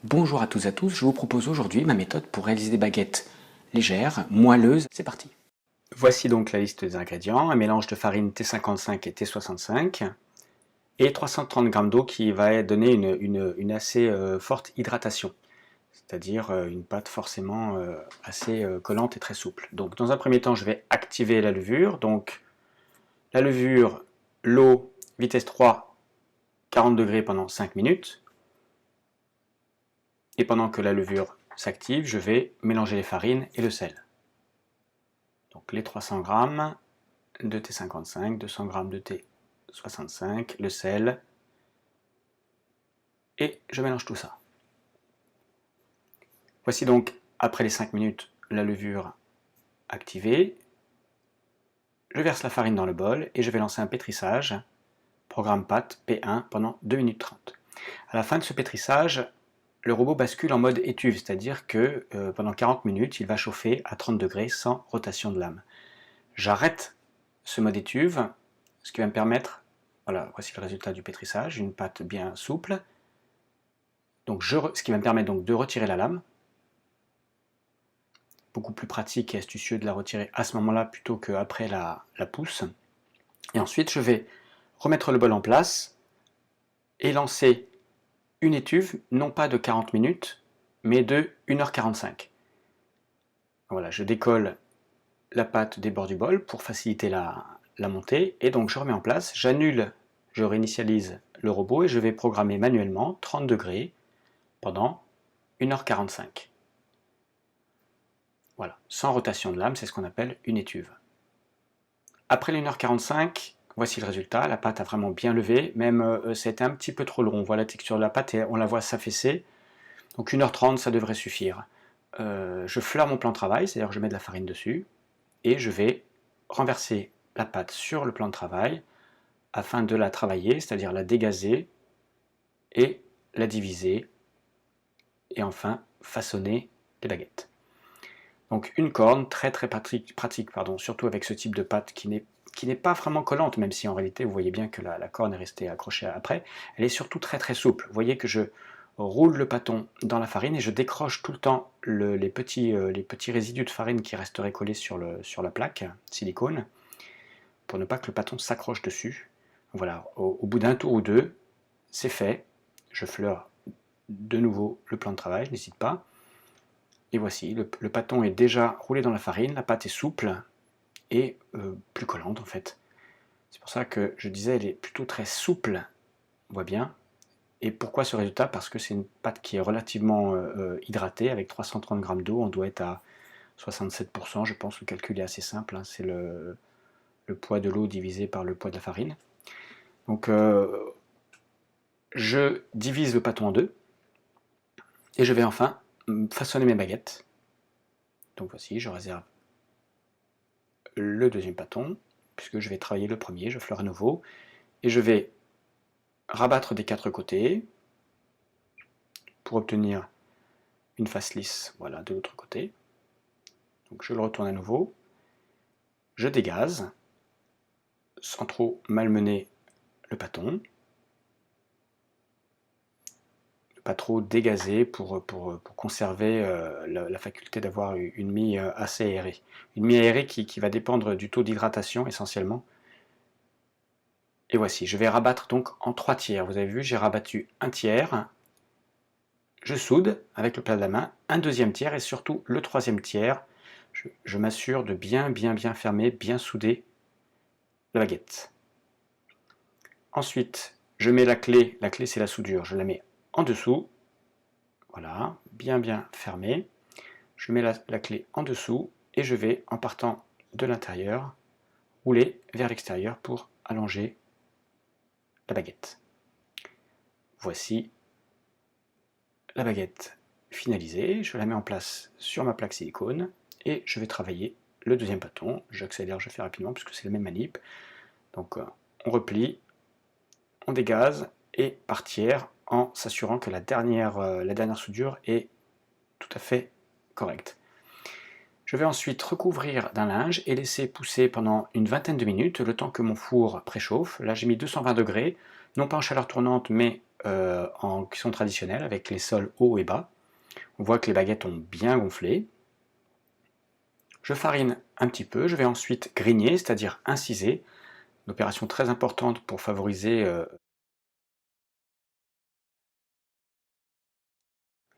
Bonjour à tous et à tous, je vous propose aujourd'hui ma méthode pour réaliser des baguettes légères, moelleuses. C'est parti. Voici donc la liste des ingrédients, un mélange de farine T55 et T65 et 330 g d'eau qui va donner une assez forte hydratation, c'est-à-dire une pâte forcément assez collante et très souple. Donc dans un premier temps, je vais activer la levure. Donc la levure, l'eau, vitesse 3, 40 degrés pendant 5 minutes. Et pendant que la levure s'active, je vais mélanger les farines et le sel. Donc les 300 g de T55, 200 g de T65, le sel, et je mélange tout ça. Voici donc, après les 5 minutes, la levure activée. Je verse la farine dans le bol et je vais lancer un pétrissage, programme pâte P1 pendant 2 minutes 30. À la fin de ce pétrissage, le robot bascule en mode étuve, c'est-à-dire que pendant 40 minutes, il va chauffer à 30 degrés sans rotation de lame. J'arrête ce mode étuve, ce qui va me permettre, voilà, voici le résultat du pétrissage, une pâte bien souple. Donc ce qui va me permettre donc de retirer la lame. Beaucoup plus pratique et astucieux de la retirer à ce moment-là plutôt qu'après la pousse. Et ensuite, je vais remettre le bol en place et lancer une étuve, non pas de 40 minutes, mais de 1h45. Voilà, je décolle la pâte des bords du bol pour faciliter la montée, et donc je remets en place, j'annule, je réinitialise le robot et je vais programmer manuellement 30 degrés pendant 1h45. Voilà, sans rotation de lame, c'est ce qu'on appelle une étuve. Après les 1h45, voici le résultat, la pâte a vraiment bien levé, même c'était un petit peu trop long, on voit la texture de la pâte et on la voit s'affaisser, donc 1h30 ça devrait suffire. Je fleure mon plan de travail, c'est-à-dire que je mets de la farine dessus, et je vais renverser la pâte sur le plan de travail afin de la travailler, c'est-à-dire la dégazer et la diviser, et enfin façonner les baguettes. Donc une corne très pratique, surtout avec ce type de pâte qui n'est pas vraiment collante, même si en réalité vous voyez bien que la corne est restée accrochée après. Elle est surtout très souple. Vous voyez que je roule le pâton dans la farine et je décroche tout le temps les petits résidus de farine qui resteraient collés sur la plaque silicone, pour ne pas que le pâton s'accroche dessus. Voilà, au bout d'un tour ou deux, c'est fait. Je fleure de nouveau le plan de travail, n'hésite pas. Et voici, le pâton est déjà roulé dans la farine, la pâte est souple et plus collante en fait. C'est pour ça que je disais, elle est plutôt très souple, on voit bien. Et pourquoi ce résultat? Parce que c'est une pâte qui est relativement hydratée, avec 330 g d'eau, on doit être à 67%, je pense, le calcul est assez simple, hein, c'est le poids de l'eau divisé par le poids de la farine. Donc je divise le pâton en deux, et je vais enfin façonner mes baguettes. Donc voici, je réserve le deuxième pâton, puisque je vais travailler le premier, je fleure à nouveau, et je vais rabattre des quatre côtés pour obtenir une face lisse, voilà, de l'autre côté. Donc je le retourne à nouveau, je dégaze, sans trop malmener le pâton, pas trop dégazer pour conserver la faculté d'avoir une mie assez aérée. Une mie aérée qui va dépendre du taux d'hydratation essentiellement. Et voici, je vais rabattre donc en 3 tiers. Vous avez vu, j'ai rabattu un tiers, je soude avec le plat de la main, un deuxième tiers et surtout le troisième tiers. Je m'assure de bien fermer, bien souder la baguette. Ensuite, je mets la clé c'est la soudure, je la mets en dessous. Voilà, bien fermé. Je mets la clé en dessous et je vais, en partant de l'intérieur, rouler vers l'extérieur pour allonger la baguette. Voici la baguette finalisée. Je la mets en place sur ma plaque silicone et je vais travailler le deuxième bâton. J'accélère, je fais rapidement puisque c'est la même manip. Donc on replie, on dégaze et par tiers en s'assurant que la dernière soudure est tout à fait correcte. Je vais ensuite recouvrir d'un linge et laisser pousser pendant une vingtaine de minutes, le temps que mon four préchauffe. Là j'ai mis 220 degrés, non pas en chaleur tournante, mais en cuisson traditionnelle avec les sols hauts et bas. On voit que les baguettes ont bien gonflé. Je farine un petit peu, je vais ensuite grigner, c'est-à-dire inciser. Une opération très importante pour favoriser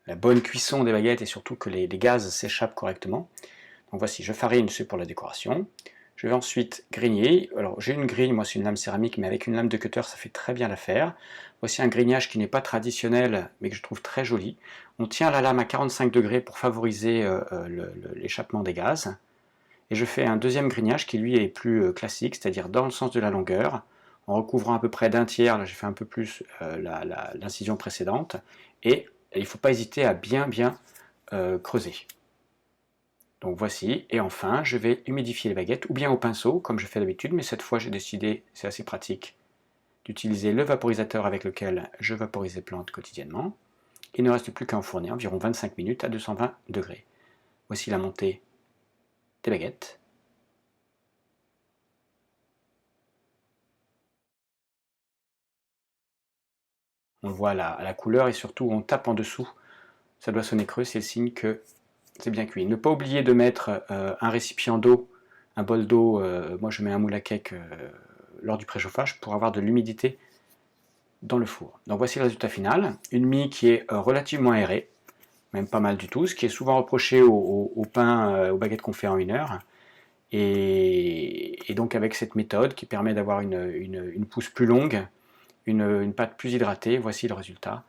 la bonne cuisson des baguettes et surtout que les gaz s'échappent correctement. Donc voici, je farine, c'est pour la décoration. Je vais ensuite grigner. Alors j'ai une grille, moi c'est une lame céramique, mais avec une lame de cutter ça fait très bien l'affaire. Voici un grignage qui n'est pas traditionnel, mais que je trouve très joli. On tient la lame à 45 degrés pour favoriser l'échappement des gaz. Et je fais un deuxième grignage qui lui est plus classique, c'est-à-dire dans le sens de la longueur, en recouvrant à peu près d'un tiers, là j'ai fait un peu plus l'incision précédente, et il ne faut pas hésiter à bien creuser. Donc voici, et enfin je vais humidifier les baguettes, ou bien au pinceau, comme je fais d'habitude, mais cette fois j'ai décidé, c'est assez pratique, d'utiliser le vaporisateur avec lequel je vaporise les plantes quotidiennement. Il ne reste plus qu'à enfourner environ 25 minutes à 220 degrés. Voici la montée des baguettes. On le voit à la couleur et surtout on tape en dessous. Ça doit sonner creux, c'est le signe que c'est bien cuit. Ne pas oublier de mettre un récipient d'eau, un bol d'eau, moi je mets un moule à cake lors du préchauffage pour avoir de l'humidité dans le four. Donc voici le résultat final. Une mie qui est relativement aérée, même pas mal du tout, ce qui est souvent reproché au pain, aux baguettes qu'on fait en 1 heure. Et donc avec cette méthode qui permet d'avoir une pousse plus longue, une pâte plus hydratée, voici le résultat,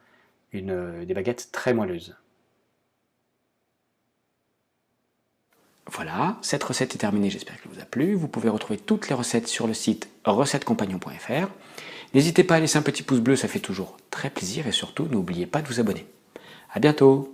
des baguettes très moelleuses. Voilà, cette recette est terminée, j'espère qu'elle vous a plu. Vous pouvez retrouver toutes les recettes sur le site recettecompagnon.fr. N'hésitez pas à laisser un petit pouce bleu, ça fait toujours très plaisir et surtout n'oubliez pas de vous abonner. A bientôt!